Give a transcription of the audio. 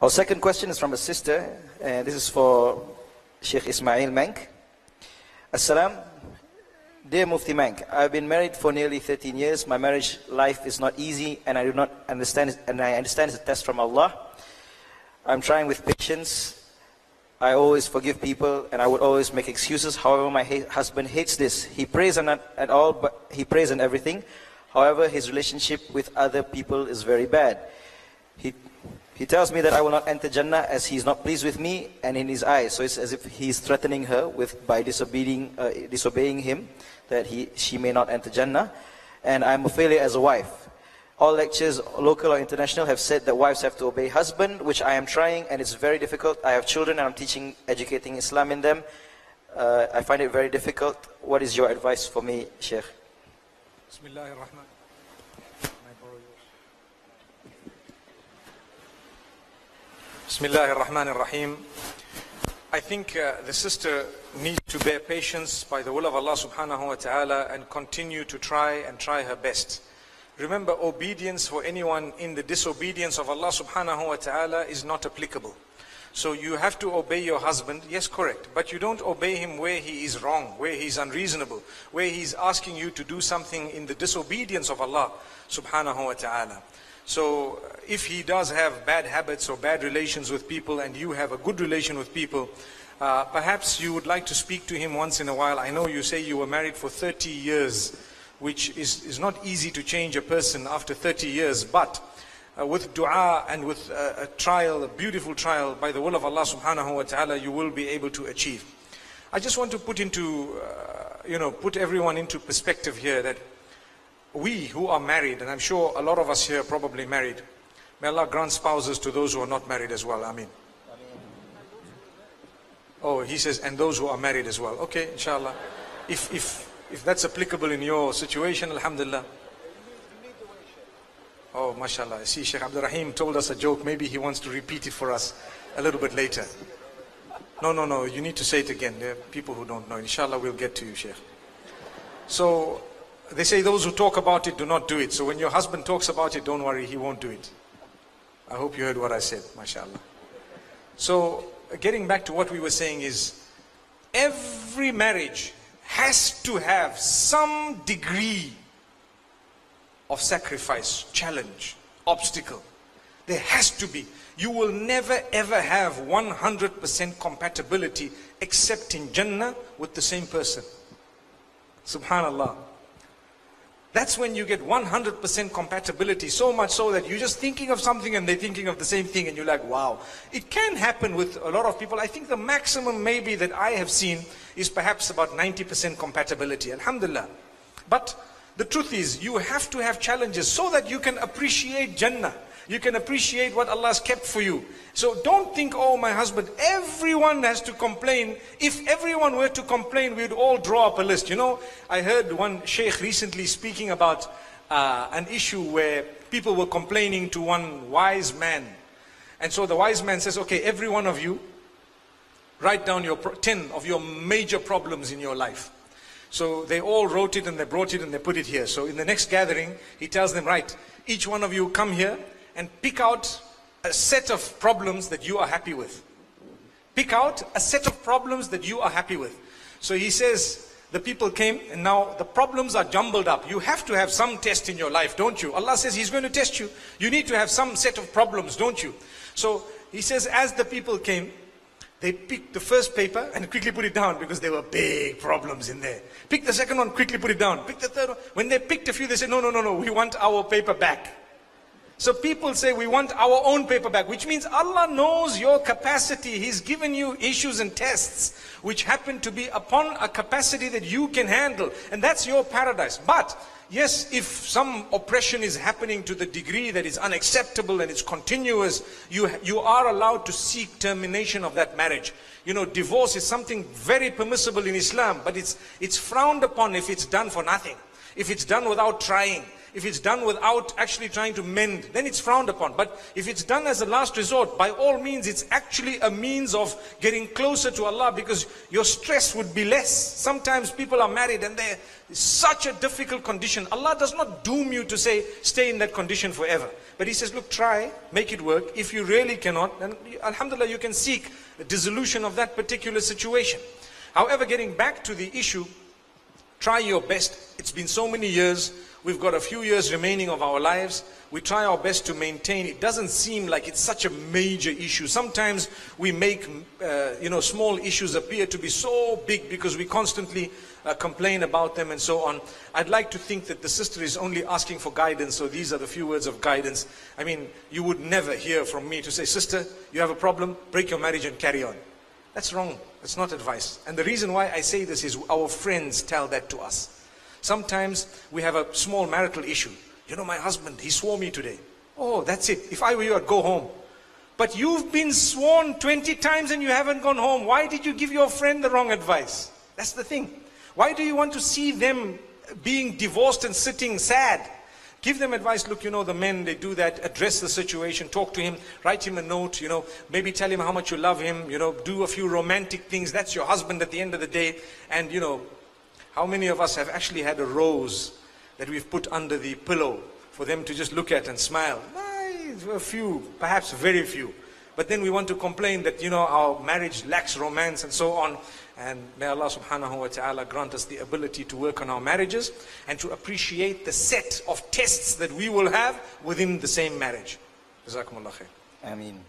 Our second question is from a sister, and this is for Sheikh Ismail Mank. Assalam. Dear Mufti Mank, I've been married for nearly 13 years. My marriage life is not easy, and I do not understand, and I understand it's a test from Allah. I'm trying with patience. I always forgive people, and I would always make excuses. However, my husband hates this. He prays and not at all, but he prays and everything. However, his relationship with other people is very bad. He tells me that I will not enter Jannah as he is not pleased with me and in his eyes. So it's as if he is threatening her by disobeying him, that she may not enter Jannah. And I'm a failure as a wife. All lectures, local or international, have said that wives have to obey husband, which I am trying, and it's very difficult. I have children and I'm educating Islam in them. I find it very difficult. What is your advice for me, Sheikh? Bismillahir-Rahman. Bismillahir-Rahmanir-Rahim. I think the sister needs to bear patience by the will of Allah subhanahu wa ta'ala and continue to try her best. Remember, obedience for anyone in the disobedience of Allah subhanahu wa ta'ala is not applicable. So you have to obey your husband, yes, correct, but you don't obey him where he is wrong, where he is unreasonable, where he is asking you to do something in the disobedience of Allah subhanahu wa ta'ala. So if he does have bad habits or bad relations with people and you have a good relation with people, perhaps you would like to speak to him once in a while. I know you say you were married for 30 years, which is not easy to change a person after 30 years, but with dua and with a trial, a beautiful trial, by the will of Allah subhanahu wa ta'ala, you will be able to achieve. I just want to put everyone into perspective here that we who are married, and I'm sure a lot of us here are probably married, may Allah grant spouses to those who are not married as well. Ameen. Oh, he says, and those who are married as well. Okay, inshallah. If that's applicable in your situation, alhamdulillah. Oh, mashallah. See, Sheikh Abdul Rahim told us a joke. Maybe he wants to repeat it for us a little bit later. No, you need to say it again. There are people who don't know. Inshallah, we'll get to you, Sheikh. So, they say those who talk about it do not do it. So when your husband talks about it, don't worry, he won't do it. I hope you heard what I said, mashallah. So, getting back to what we were saying is, every marriage has to have some degree of sacrifice, challenge, obstacle. There has to be. You will never ever have 100% compatibility except in Jannah with the same person. Subhanallah. That's when you get 100% compatibility, so much so that you're just thinking of something and they're thinking of the same thing and you're like, wow. It can happen with a lot of people. I think the maximum maybe that I have seen is perhaps about 90% compatibility, alhamdulillah. But the truth is, you have to have challenges so that you can appreciate Jannah. You can appreciate what Allah has kept for you. So don't think, oh, my husband, everyone has to complain. If everyone were to complain, we'd all draw up a list. You know, I heard one sheikh recently speaking about an issue where people were complaining to one wise man. And so the wise man says, okay, every one of you, write down 10 of your major problems in your life. So they all wrote it and they brought it and they put it here. So in the next gathering, he tells them, right, each one of you come here and pick out a set of problems that you are happy with. Pick out a set of problems that you are happy with. So he says, the people came and now the problems are jumbled up. You have to have some test in your life, don't you? Allah says He's going to test you. You need to have some set of problems, don't you? So he says, as the people came, they picked the first paper and quickly put it down because there were big problems in there. Pick the second one, quickly put it down. Pick the third one. When they picked a few, they said, no, we want our paper back. So people say, we want our own paper back, which means Allah knows your capacity. He's given you issues and tests which happen to be upon a capacity that you can handle. And that's your paradise. But yes, if some oppression is happening to the degree that is unacceptable and it's continuous, you are allowed to seek termination of that marriage. You know, divorce is something very permissible in Islam, but it's frowned upon if it's done for nothing. If it's done without trying, if it's done without actually trying to mend, then it's frowned upon. But if it's done as a last resort, by all means, it's actually a means of getting closer to Allah, because your stress would be less. Sometimes people are married and they're in such a difficult condition. Allah does not doom you to say, stay in that condition forever. But He says, look, try, make it work. If you really cannot, then alhamdulillah, you can seek the dissolution of that particular situation. However, getting back to the issue, try your best. It's been so many years. We've got a few years remaining of our lives. We try our best to maintain. It doesn't seem like it's such a major issue. Sometimes we make, small issues appear to be so big because we constantly complain about them and so on. I'd like to think that the sister is only asking for guidance, so these are the few words of guidance. I mean, you would never hear from me to say, sister, you have a problem, break your marriage and carry on. That's wrong. That's not advice. And the reason why I say this is our friends tell that to us. Sometimes we have a small marital issue. You know, my husband, he swore me today. Oh, that's it. If I were you, I'd go home. But you've been sworn 20 times and you haven't gone home. Why did you give your friend the wrong advice? That's the thing. Why do you want to see them being divorced and sitting sad? Give them advice. Look, the men, they do that. Address the situation. Talk to him. Write him a note. Maybe tell him how much you love him. Do a few romantic things. That's your husband at the end of the day. And, how many of us have actually had a rose that we've put under the pillow for them to just look at and smile? A few, perhaps very few. But then we want to complain that, our marriage lacks romance and so on. And may Allah subhanahu wa ta'ala grant us the ability to work on our marriages and to appreciate the set of tests that we will have within the same marriage. Jazakumullah khair. Ameen.